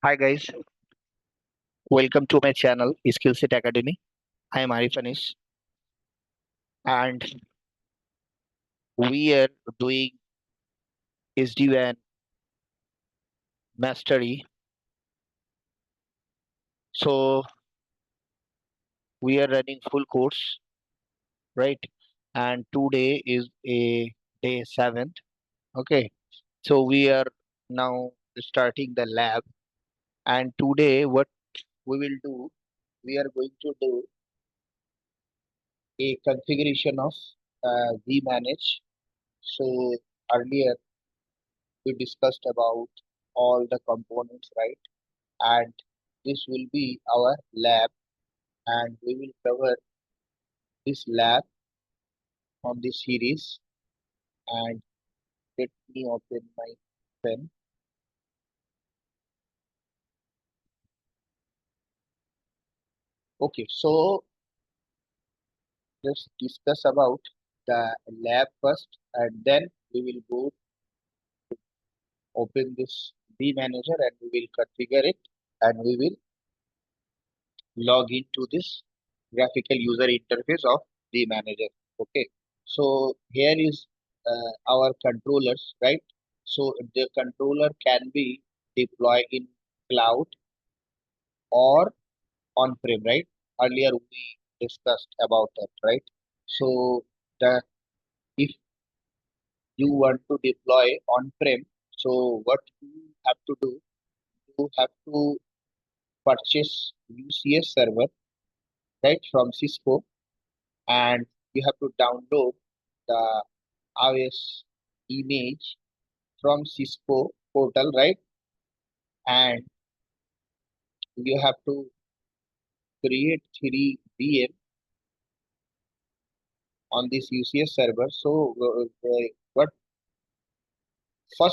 Hi guys, welcome to my channel SkillSet Academy. I am Arifanis and we are doing SD-WAN mastery. So we are running full course, right? And today is a day 7. Okay, so we are now starting the lab. And today, what we will do, we are going to do a configuration of vManage. So earlier we discussed about all the components, right? And this will be our lab, and we will cover this lab on this series. And let me open my pen. Okay, so let's discuss about the lab first, and then we will go open this vManager and we will configure it, and we will log into this graphical user interface of vManager. Okay, so here is our controllers, right? So the controller can be deployed in cloud or on-prem, right? Earlier we discussed about that, right? So the if you want to deploy on-prem, so what you have to do, you have to purchase UCS server, right, from Cisco, and you have to download the iOS image from Cisco portal, right? And you have to create 3 VM on this UCS server. So what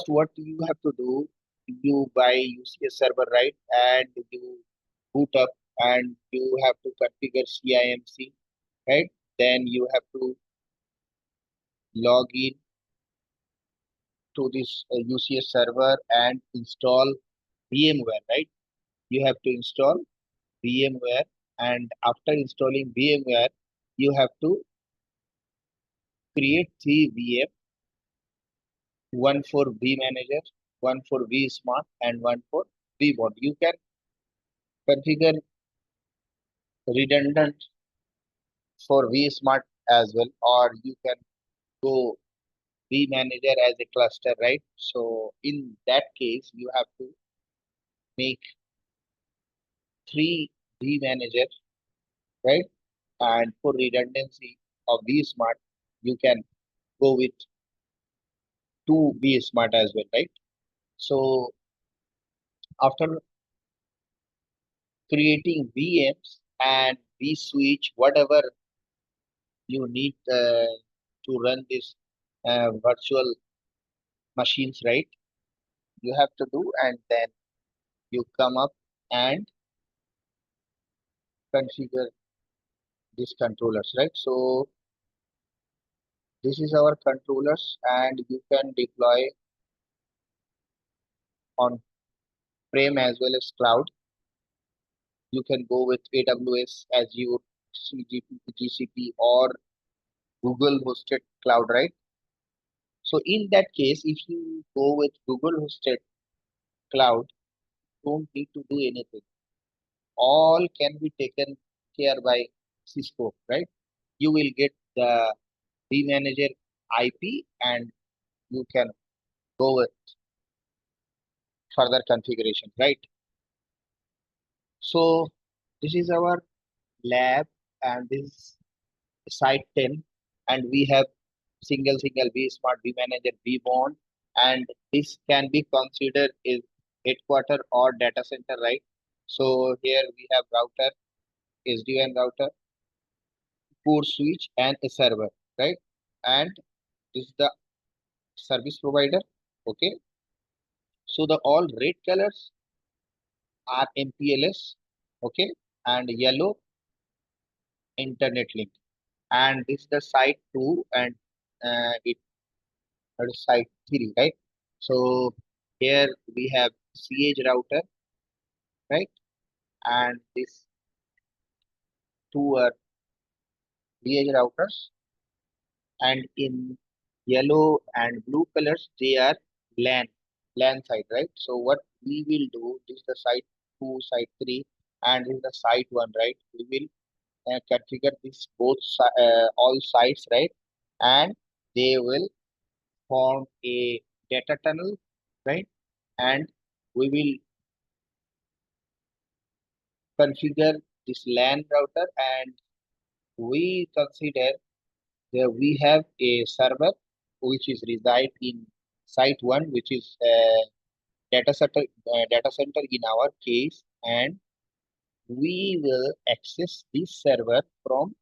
what you have to do, you buy UCS server, right? And you boot up and you have to configure CIMC, right? Then you have to log in to this UCS server and install VMware, right? You have to install VMware, and after installing VMware, you have to create 3 VM, one for vManager, one for vSmart, and one for vBond. You can configure redundant for vSmart as well, or you can go vManager as a cluster, right? So in that case, you have to make 3 vManager, right? And for redundancy of vSmart, you can go with 2 vSmart as well, right? So after creating VMs and vSwitch, whatever you need to run this virtual machines, right? You have to do, and then you come up and configure these controllers, right? So this is our controllers, and you can deploy on prem as well as cloud. You can go with AWS, Azure, GCP, or Google hosted cloud, right? So in that case, if you go with Google hosted cloud, don't need to do anything. All can be taken care by Cisco, right? You will get the vManager IP, and you can go with further configuration, right? So this is our lab, and this is site 10, and we have single vSmart, vManager, vBond, and this can be considered is headquarter or data center, right? So here we have router, SD-WAN router, core switch, and a server, right? And this is the service provider. Okay, so the all red colors are MPLS, okay, and yellow internet link, and this is the site 2, and it is site 3, right? So here we have CH router, right? And these two are edge routers, and in yellow and blue colors they are LAN side, right? So what we will do, this is the site 2, site 3, and this is the site 1, right? We will configure this all sites, right? And they will form a data tunnel, right? And we will configure this LAN router, and we consider that we have a server which is reside in site 1, which is data center in our case, and we will access this server from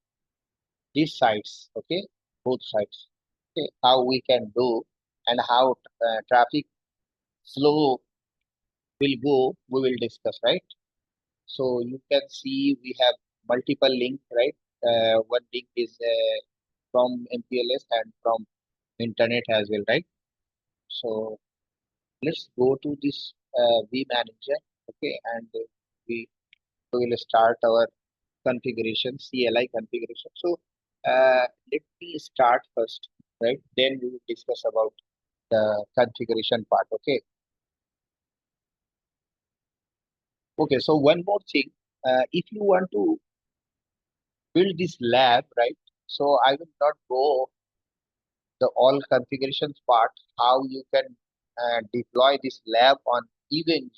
these sites, okay, both sides. Okay, how we can do and how traffic flow will go, we will discuss, right? So you can see we have multiple links, right? One link is from MPLS and from internet as well, right? So let's go to this vManager, okay, and we will start our configuration, CLI configuration. So let me start first, right? Then we will discuss about the configuration part, okay? Okay, so one more thing, if you want to build this lab, right? So I will not go the all configurations part, how you can deploy this lab on event.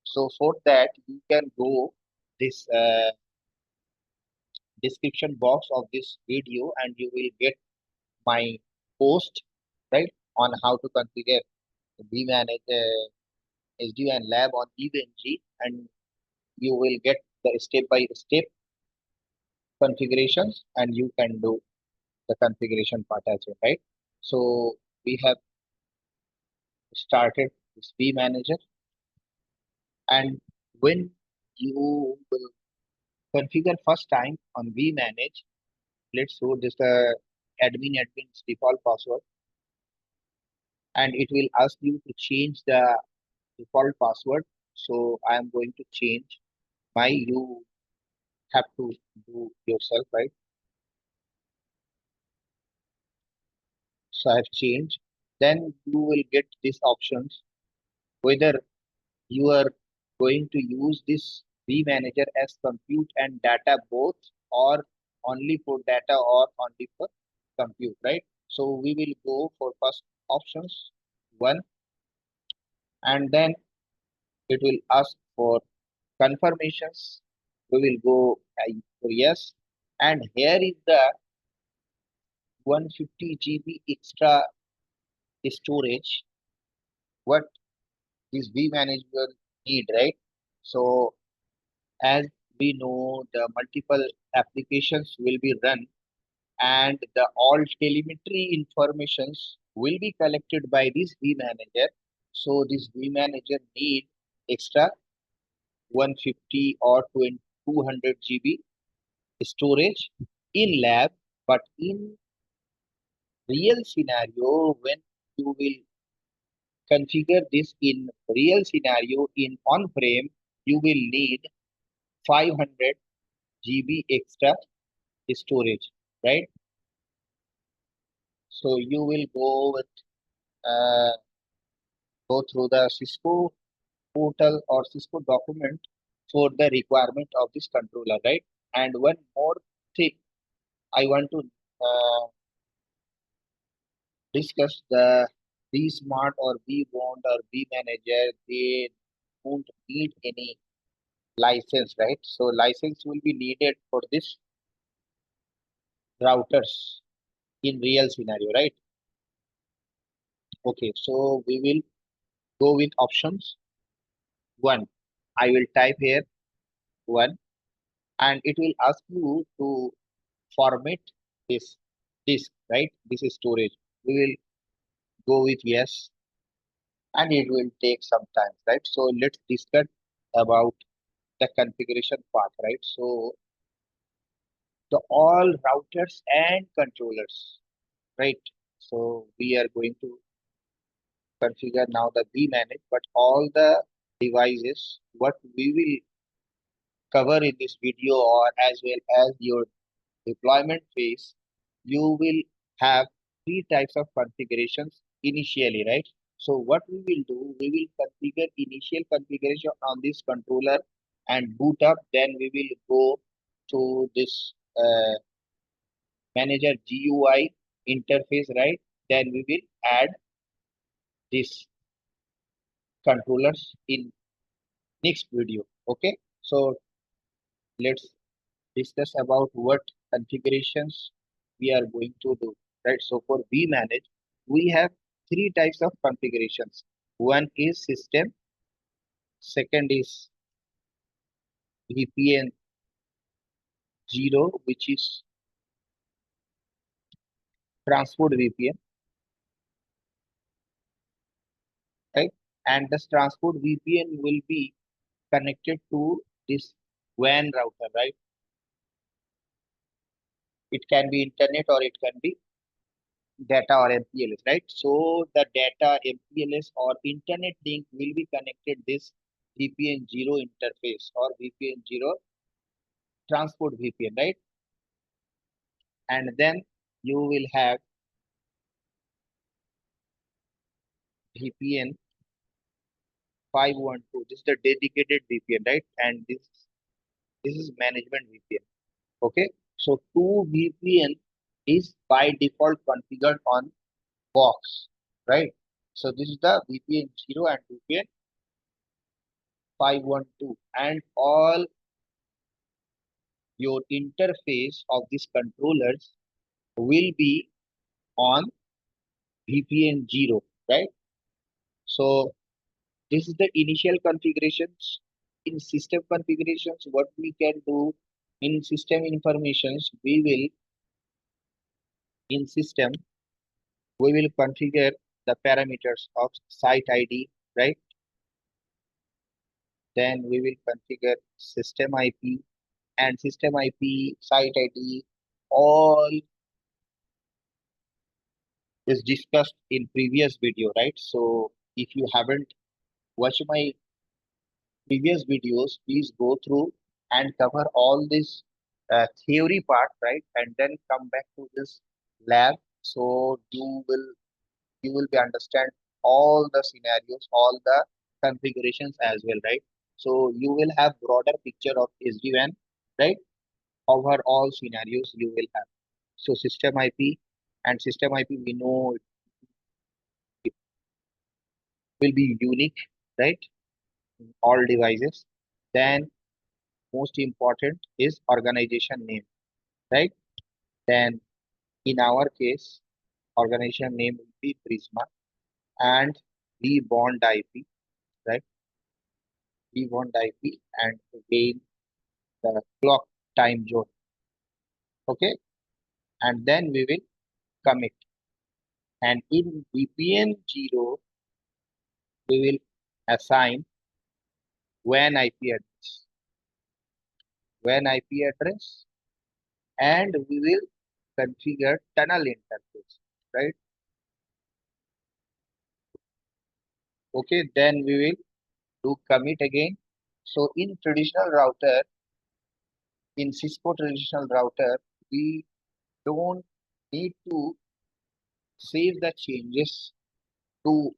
So for that, you can go this description box of this video, and you will get my post, right, on how to configure vManage SD-WAN lab on event, and you will get the step-by-step configurations, and you can do the configuration part as well, right? So we have started this vManager, and when you will configure first time on vManage, let's do this admin's default password, and it will ask you to change the default password. So I am going to change my, you have to do yourself, right? So I have changed. Then you will get these options, whether you are going to use this vManager as compute and data both, or only for data, or only for compute, right? So we will go for first options one, and then it will ask for confirmations. We will go for yes, and here is the 150 GB extra storage what this vManage will need, right? So as we know, the multiple applications will be run, and the all telemetry informations will be collected by this vManager. So this vManager need extra 150 or 200 GB storage in lab, but in real scenario, when you will configure this in real scenario in on-prem, you will need 500 GB extra storage, right? So you will uh, go through the Cisco portal or Cisco document for the requirement of this controller, right? And one more thing I want to uh, discuss, the vSmart or vBond or vManager, they don't need any license, right? So license will be needed for this routers in real scenario, right? Okay, so we will go with options one. I will type here one, and it will ask you to format this disk, right? This is storage. We will go with yes, and it will take some time, right? So let's discuss about the configuration part, right? So the all routers and controllers, right? So we are going to configure now the vManage, but all the devices, what we will cover in this video, or as well as your deployment phase, you will have three types of configurations initially, right? So what we will do, we will configure initial configuration on this controller and boot up. Then we will go to this manager GUI interface, right? Then we will add this controllers in next video. Okay, so let's discuss about what configurations we are going to do, right? So for vManage, we have three types of configurations. One is system, second is VPN 0, which is transport VPN, right? And this transport VPN will be connected to this WAN router, right? It can be internet or it can be data or MPLS, right? So the data, MPLS or internet link will be connected this VPN 0 interface or VPN 0 transport VPN, right? And then you will have VPN 512. This is the dedicated VPN, right? And this is management VPN. Okay. So two VPN is by default configured on box, right? So this is the VPN 0 and VPN 512, and all your interface of these controllers will be on VPN 0, right? So this is the initial configurations. In system configurations, what we can do in system informations, we will in system we will configure the parameters of site ID, right? Then we will configure system IP, and system IP, site ID, all is discussed in previous video, right? So if you haven't watched my previous videos, please go through and cover all this theory part, right? And then come back to this lab. So you will be understand all the scenarios, all the configurations as well, right? So you will have broader picture of SD-WAN, right? Over all scenarios you will have. So system IP, and system IP we know it will be unique, right? In all devices. Then most important is organization name, right? Then in our case, organization name will be Prisma, and we bond IP, right? We bond IP, and again the clock time zone. Okay, and then we will commit. And in VPN 0, we will assign WAN IP address, WAN IP address, and we will configure tunnel interface, right? Okay, then we will do commit again. So in traditional router, in Cisco traditional router, we don't need to save the changes to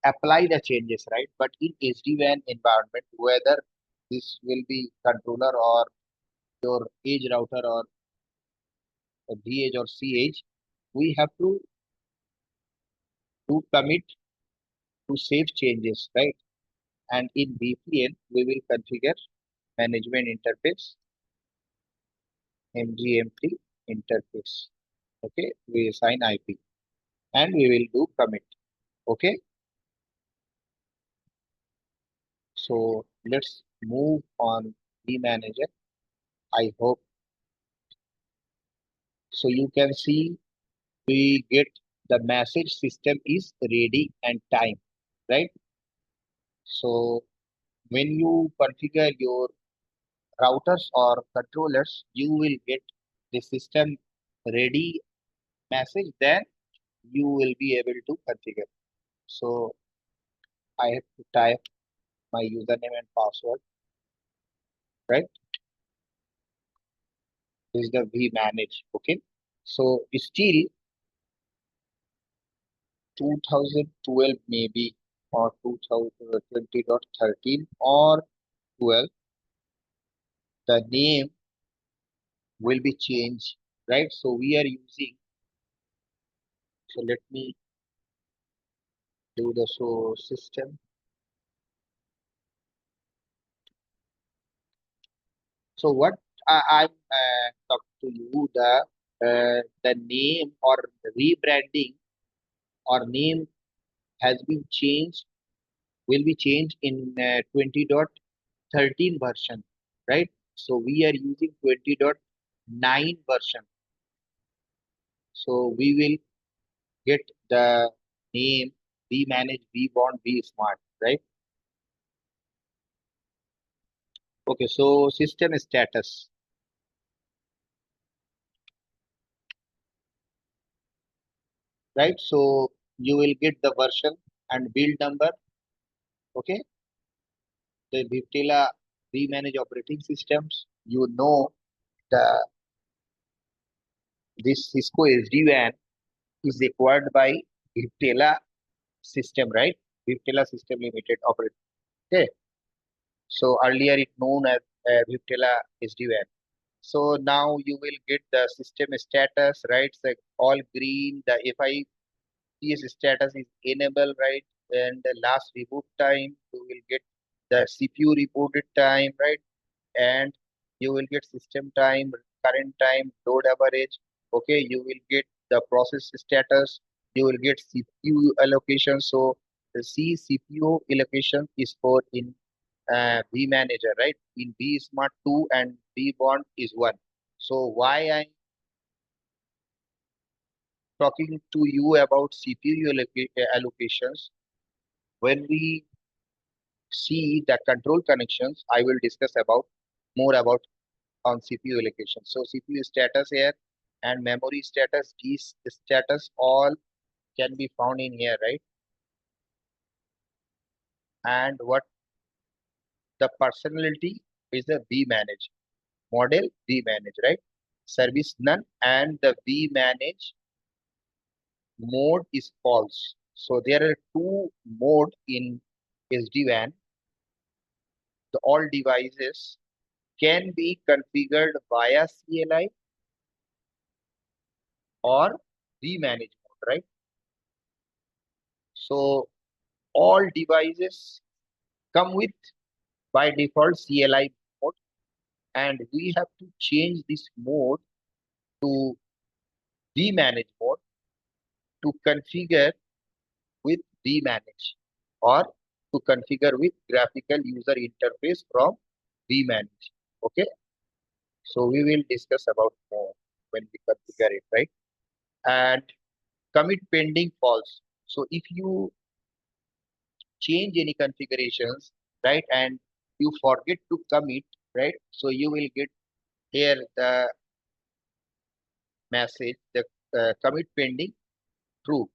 apply the changes, right? But in SD-WAN environment, whether this will be controller or your edge router or a VH or CH, we have to do commit to save changes, right? And in VPN, we will configure management interface, MGMT interface. Okay, we assign IP and we will do commit. Okay, so let's move on vManager. I hope so. You can see we get the message system is ready and time, right? So when you configure your routers or controllers, you will get the system ready message, then you will be able to configure. So I have to type my username and password. right? This is the vManage. Okay. So still 2012 maybe, or 2020.13 or 12, the name will be changed, right? So we are using, so let me do the show system. So what I'm talking to you, the name or rebranding or name has been changed, will be changed in 20.13 version, right? So we are using 20.9 version. So we will get the name vManage, vBond, vSmart, right? Okay, so system status, right? So you will get the version and build number, okay? The Viptela vManage operating systems, you know, the this Cisco SD-WAN is acquired by Viptela system, right? Viptela System Limited operating. Okay. So earlier it known as Viptela SD-WAN. So now you will get the system status, right? So all green, the FIPS status is enabled, right? And the last reboot time, you will get the CPU rebooted time, right? And you will get system time, current time, load average. Okay, you will get the process status, you will get CPU allocation. So the CPU allocation is for in vManager, right? In vSmart 2 and vBond is 1. So why I'm talking to you about CPU allocations? When we see the control connections, I will discuss about more about on CPU allocation. So CPU status here and memory status, these status all can be found in here, right? And what the personality is the vManage model, vManage, right? Service none and the vManage mode is false. So there are two mode in SD-WAN. The all devices can be configured via CLI or vManage mode, right? So all devices come with by default CLI mode, and we have to change this mode to vManage mode to configure with vManage or to configure with graphical user interface from vManage. Okay, so we will discuss about more when we configure it, right? And commit pending false. So if you change any configurations, right, and you forget to commit, right, so you will get here the message, the commit pending true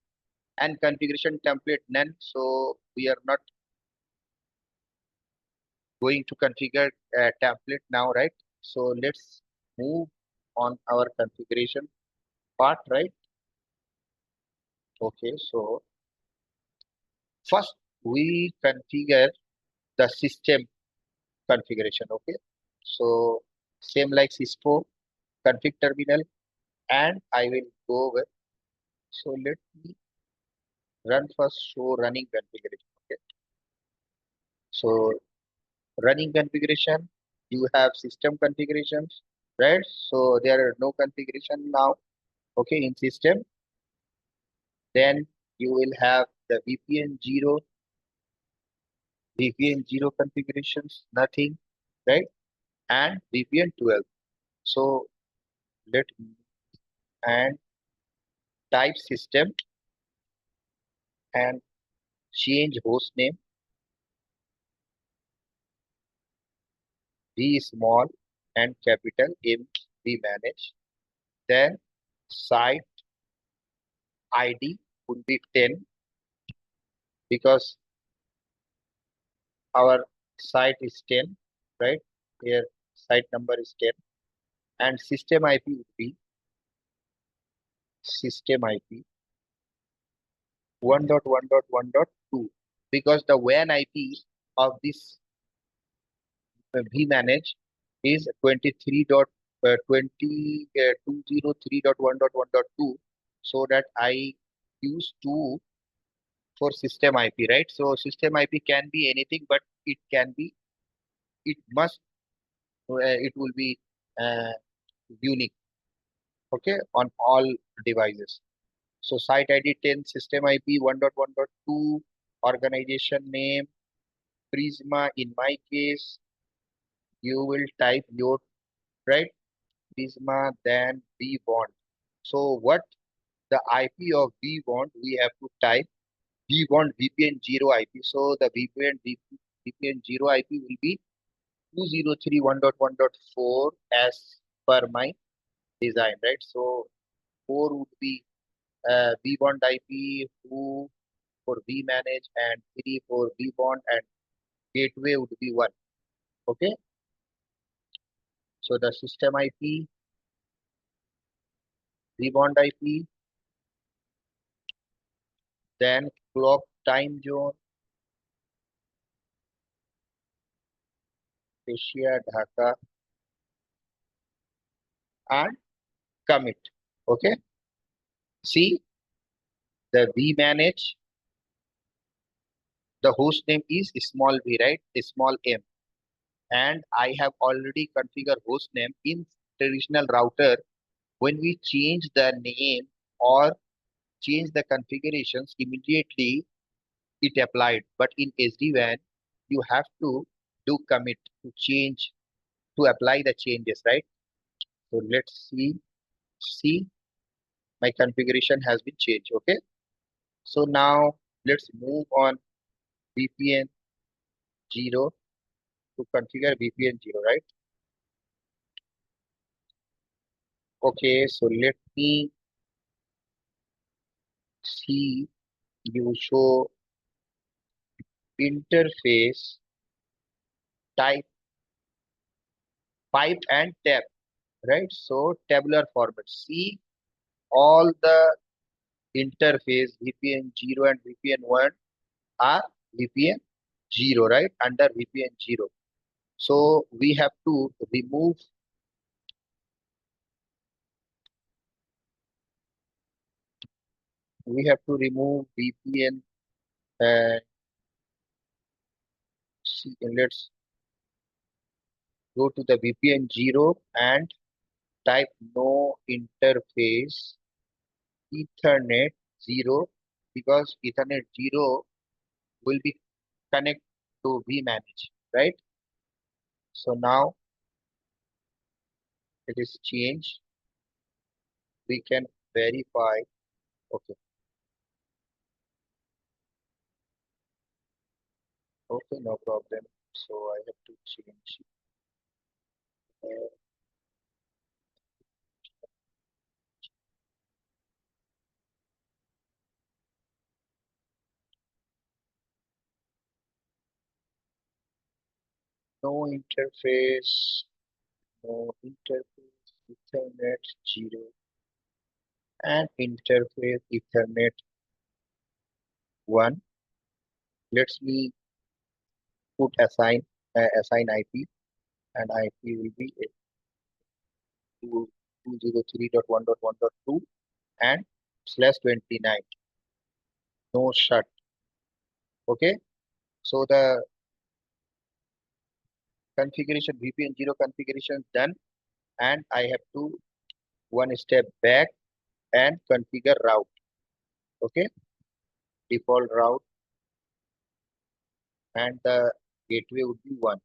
and configuration template none. So we are not going to configure a template now, right? So let's move on our configuration part, right? Okay, so first we configure the system configuration. Okay, so same like Cisco config terminal, and I will go with. So let me run first show running configuration. Okay, so running configuration, you have system configurations, right? So there are no configuration now, okay, in system. Then you will have the VPN 0 configurations, nothing, right? And VPN 12. So let me and type system and change host name, V small and capital M vManage. Then site ID would be 10 because our site is 10, right? Here site number is 10, and system IP would be system IP 1.1.1.2, because the WAN IP of this vManage is 23.203.1.1.2, so that I use 2 for system IP, right? So system IP can be anything, but it can be, it must, it will be uh, unique, okay, on all devices. So site ID 10, system IP 1.1.2, organization name, Prisma. In my case, you will type your, right, Prisma, then vWAN. So what the IP of vWAN, we have to type vWAN VPN 0 IP. So the VPN 0 IP will be 2031.1.4 as per my design, right? So 4 would be vWAN IP, 2 for vManage, and 3 for vWAN, and gateway would be 1. Okay. So the system IP, vWAN IP, then clock time zone, Asia, Dhaka, and commit. Okay. See, the vManage, the host name is small v, right? Small m. And I have already configured host name in traditional router. When we change the name or change the configurations, immediately it applied. But in SD-WAN, you have to do commit to change, to apply the changes, right? So let's see. See, my configuration has been changed. Okay. So now let's move on VPN 0 to configure VPN 0, right? Okay. So let me see, you show interface type pipe and tab, right? So tabular format. See, all the interface VPN 0 and VPN 1 are VPN 0, right? Under VPN 0. So we have to remove, VPN. Let's go to the VPN 0 and type no interface Ethernet 0, because Ethernet 0 will be connect to vManage, right? So now it is changed. We can verify. Okay. Okay, no problem. So I have to change. Uh, no interface, no interface Ethernet 0, and interface Ethernet 1. Let's me put assign IP, and IP will be 203.1.1.2 and /29. No shut. Okay. So the configuration, VPN 0 configuration done, and I have to one step back and configure route. Okay. Default route, and the gateway would be 1.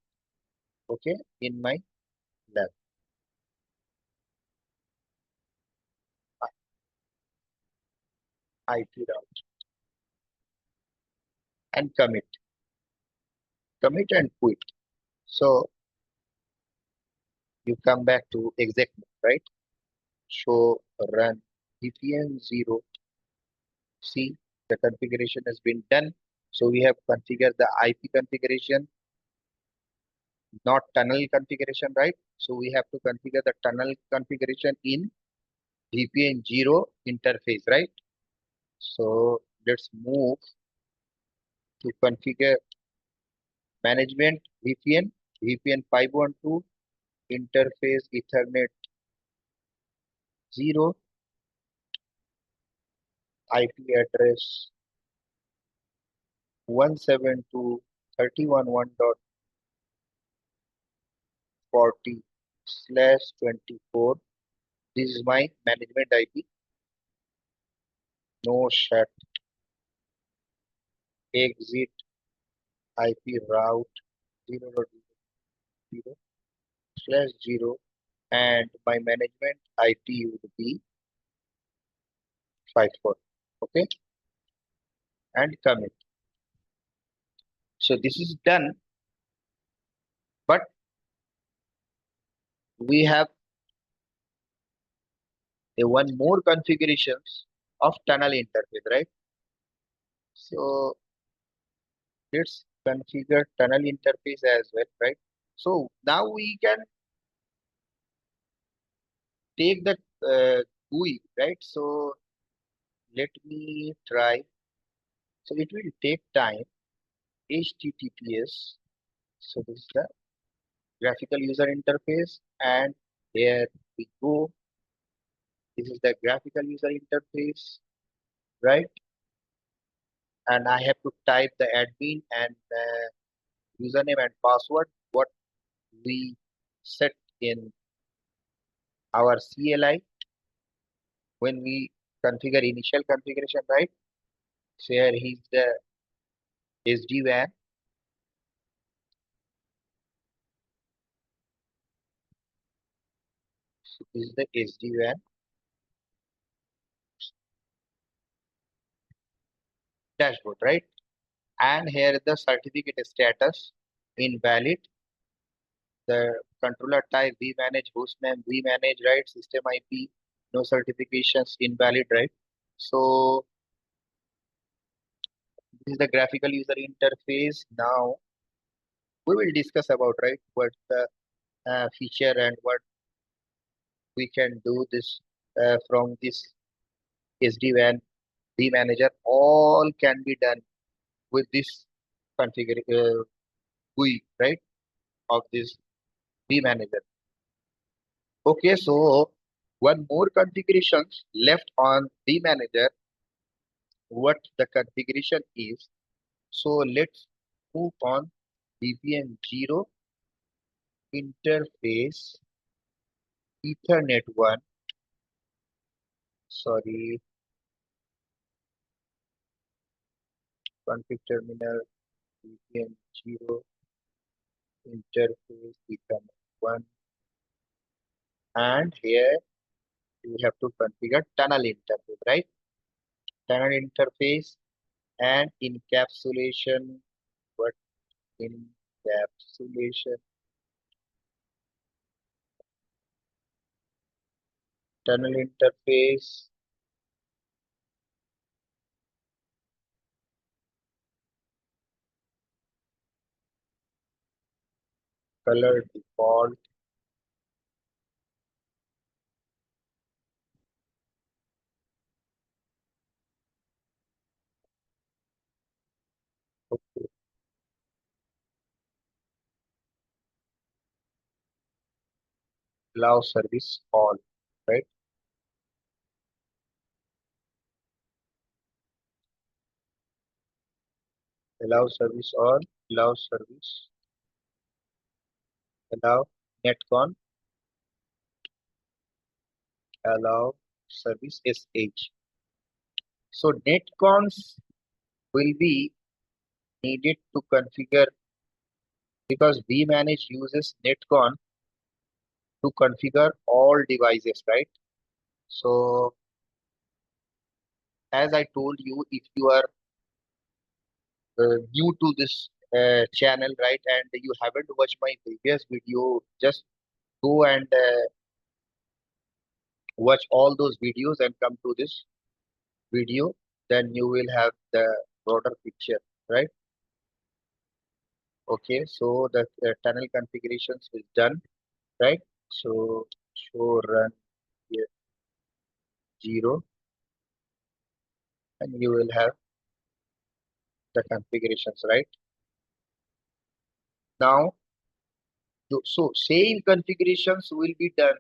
Okay. In my lab. IP route, and commit and quit. So you come back to exec mode, right? So run VPN 0. See, the configuration has been done. So we have configured the IP configuration. not tunnel configuration, right? So we have to configure the tunnel configuration in VPN 0 interface, right? So let's move to configure management VPN 512 interface Ethernet 0 IP address 172.31.1.40/24. This is my management IP. No shut exit IP route 0.0/0, and my management IP would be 54. Okay, and commit. So this is done, but we have a one more configurations of tunnel interface, right? So let's configure tunnel interface as well, right? So now we can take the GUI, right? So let me try. So it will take time. HTTPS. So this is the graphical user interface, and here we go. This is the graphical user interface, right? And I have to type the admin and username and password what we set in our CLI when we configure initial configuration, right? So here is the SD-WAN. So this is the SD-WAN dashboard, right? And here is the certificate status invalid. The controller type vManage, hostname vManage, right? System IP, no certifications, invalid, right? So this is the graphical user interface. Now we will discuss about, right, what the feature and what we can do this from this SD-WAN vManager. All can be done with this configure GUI, right, of this vManager. Okay, so one more configurations left on vManager. What the configuration is? So let's move on. VPN 0 interface Ethernet 1. Sorry, config terminal VPN 0 interface Ethernet 1, and here you have to configure tunnel interface, right? Tunnel interface and encapsulation. What encapsulation? Tunnel interface. Color default. Okay. Allow service all, right? Allow service all. Allow service. Allow netcon. Allow service SH. So netcons will be needed to configure because vManage uses netcon to configure all devices, right? So as I told you, if you are new to this channel, right, and you haven't watched my previous video, just go and watch all those videos and come to this video, then you will have the broader picture, right? Okay, so the tunnel configurations is done, right? So show run here 0, and you will have the configurations, right? Now, so same configurations will be done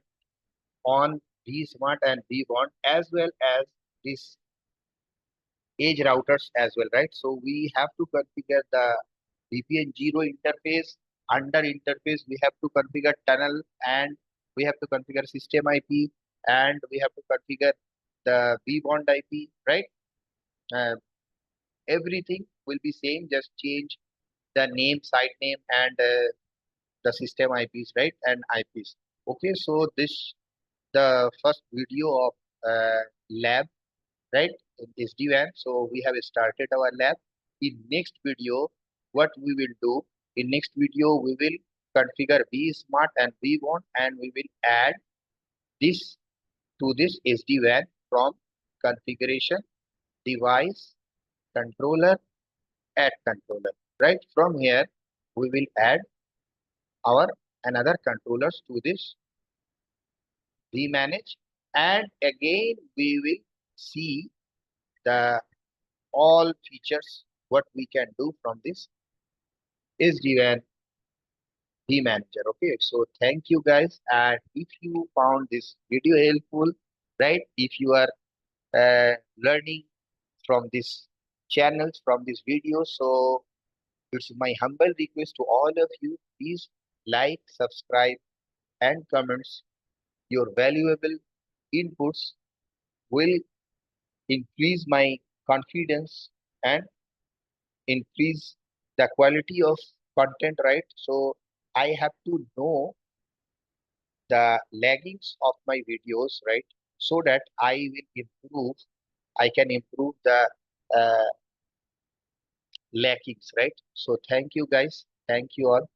on vSmart and vBond as well as this edge routers as well, right? So we have to configure the VPN 0 interface. Under interface, we have to configure tunnel, and we have to configure system IP, and we have to configure the vBond IP, right? Uh, Everything will be same, just change the name, site name, and the system IPs, right? And IPs. Okay, so this the first video of lab, right, in SD-WAN. So we have started our lab. In next video, what we will do, in next video, we will configure vSmart and vBond, and we will add this to this SD-WAN from configuration, device, controller, add controller, right? From here, we will add our another controllers to this vManage, and again, we will see the all features what we can do from this SDWAN vManager. Okay, so thank you guys, and if you found this video helpful, right, if you are learning from this channels, from this video, so it's my humble request to all of you, please like, subscribe, and comments. Your valuable inputs will increase my confidence and increase the quality of content, right? So I have to know the laggings of my videos, right? So that I will improve, I can improve the uh, laggings, right? So thank you guys. Thank you all.